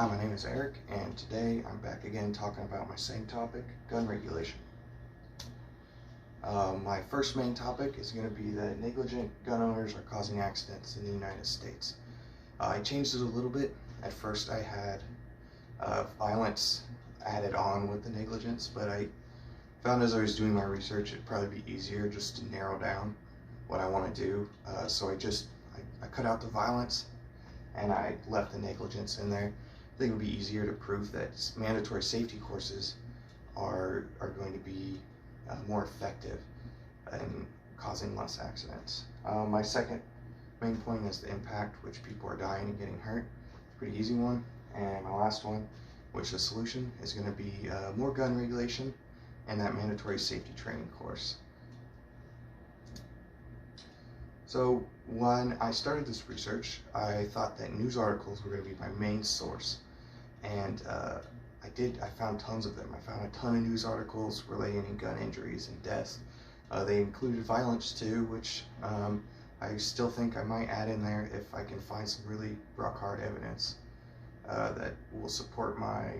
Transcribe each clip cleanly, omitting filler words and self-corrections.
Hi, my name is Eric, and today I'm back again talking about my same topic, gun regulation. My first main topic is going to be that negligent gun owners are causing accidents in the United States. I changed it a little bit. At first I had violence added on with the negligence, but I found as I was doing my research it'd probably be easier just to narrow down what I want to do. So I cut out the violence and I left the negligence in there. I think it would be easier to prove that mandatory safety courses are going to be more effective in causing less accidents. My second main point is the impact, which people are dying and getting hurt. Pretty easy one. And my last one, which the solution is going to be more gun regulation and that mandatory safety training course. So when I started this research, I thought that news articles were going to be my main source, and I found tons of them. I found a ton of news articles relating to gun injuries and deaths. They included violence too, which I still think I might add in there if I can find some really rock hard evidence that will support my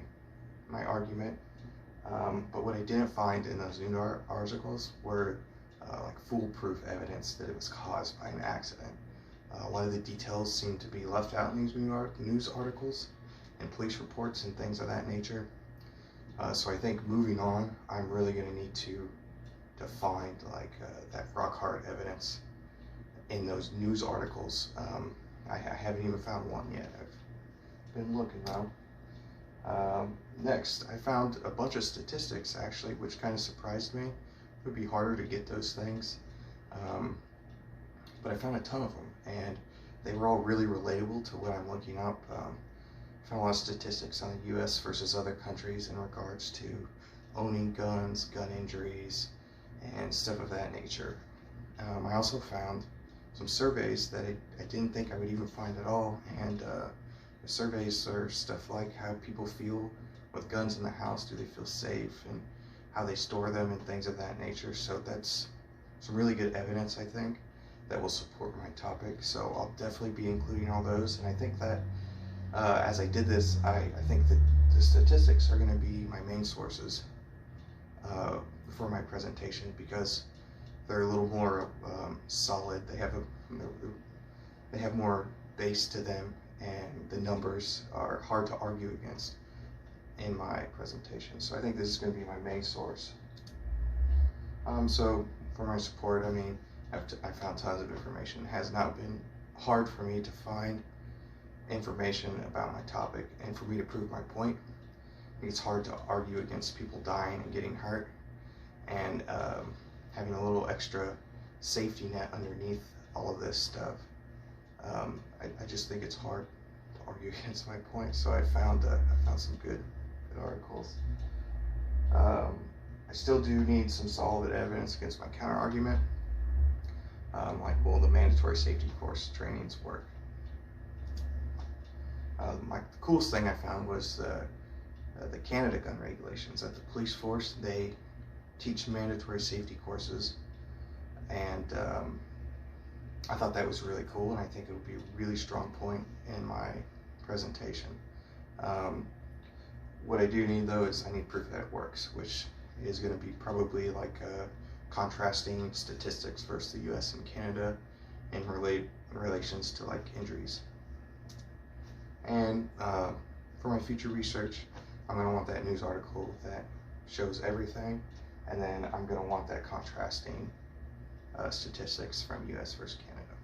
argument. But what I didn't find in those news articles were like foolproof evidence that it was caused by an accident. A lot of the details seem to be left out in these news articles and police reports and things of that nature. So I think moving on, I'm really going to need to find like that rock hard evidence in those news articles. I haven't even found one yet. I've been looking though. Next, I found a bunch of statistics actually, which kind of surprised me. It would be harder to get those things, but I found a ton of them, and they were all really relatable to what I'm looking up. I found a lot of statistics on the US versus other countries in regards to owning guns, gun injuries, and stuff of that nature. I also found some surveys that I didn't think I would even find at all, and the surveys are stuff like how people feel with guns in the house. Do they feel safe, and how they store them and things of that nature. So that's some really good evidence, I think, that will support my topic. So I'll definitely be including all those, and I think that as I did this, I think that the statistics are going to be my main sources for my presentation, because they're a little more solid. They have more base to them, and the numbers are hard to argue against in my presentation. So I think this is going to be my main source. So for my support, I mean, I found tons of information. It has not been hard for me to find information about my topic and for me to prove my point. I think it's hard to argue against people dying and getting hurt, and having a little extra safety net underneath all of this stuff. I just think it's hard to argue against my point. So I found some good articles. I still do need some solid evidence against my counter argument. Like, will the mandatory safety course trainings work? The coolest thing I found was the Canada gun regulations. At the police force, they teach mandatory safety courses, and I thought that was really cool, and I think it would be a really strong point in my presentation. What I do need though is I need proof that it works, which is going to be probably like contrasting statistics versus the US and Canada in relations to like injuries. And for my future research, I'm going to want that news article that shows everything, and then I'm going to want that contrasting statistics from US versus Canada.